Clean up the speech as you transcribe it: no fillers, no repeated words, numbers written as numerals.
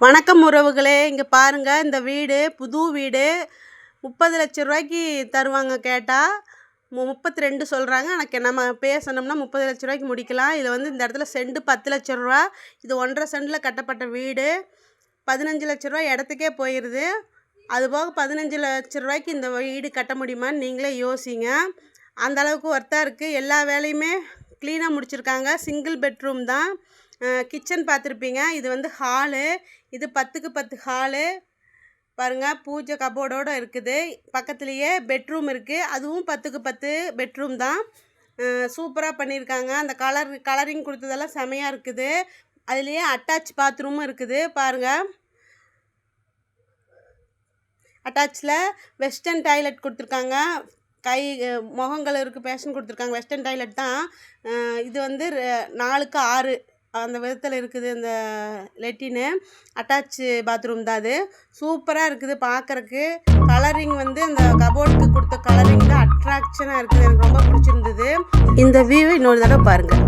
வணக்கம் உறவுகளே, இங்கே பாருங்கள். இந்த வீடு புது வீடு 30 லட்ச ரூபாய்க்கு தருவாங்க கேட்டால் 32 சொல்கிறாங்க. எனக்கு நம்ம பேசணும்னா 30 லட்ச ரூபாய்க்கு முடிக்கலாம். இதில் வந்து இந்த இடத்துல செண்டு 10 லட்ச ரூபா. இது 1.5 சென்டில் கட்டப்பட்ட வீடு. 15 லட்ச ரூபா இடத்துக்கே போயிடுது. அதுபோக 15 லட்ச ரூபாய்க்கு இந்த வீடு கட்ட முடியுமான்னு நீங்களே யோசிங்க. அந்த அளவுக்கு ஒர்த்தாக இருக்குது. எல்லா வேலையுமே க்ளீனாக முடிச்சிருக்காங்க. சிங்கிள் பெட்ரூம் தான். கிச்சன் பார்த்துருப்பீங்க. இது வந்து ஹாலு. இது 10க்கு 10 ஹாலு பாருங்கள். பூஜை கபோர்டோடு இருக்குது. பக்கத்துலேயே பெட்ரூம் இருக்குது. அதுவும் 10க்கு 10 பெட்ரூம் தான். சூப்பராக பண்ணியிருக்காங்க. அந்த கலரிங் கொடுத்ததெல்லாம் செமையாக இருக்குது. அதுலேயே அட்டாச் பாத்ரூமும் இருக்குது பாருங்கள். அட்டாச்சில் வெஸ்டர்ன் டாய்லெட் கொடுத்துருக்காங்க. முகங்களுக்கு பேஷன் கொடுத்துருக்காங்க. வெஸ்டர்ன் டாய்லெட் தான். இது வந்து 4க்கு 6 அந்த விதத்தில் இருக்குது. இந்த லெட்டின்னு அட்டாச்சு பாத்ரூம் தான். அது சூப்பராக இருக்குது பார்க்குறக்கு. கலரிங் வந்து அந்த கபோர்டுக்கு கொடுத்த கலரிங் தான் அட்ராக்ஷனாக இருக்குது. எனக்கு ரொம்ப பிடிச்சிருந்தது. இந்த வியூவை இன்னொரு தடவை பாருங்கள்.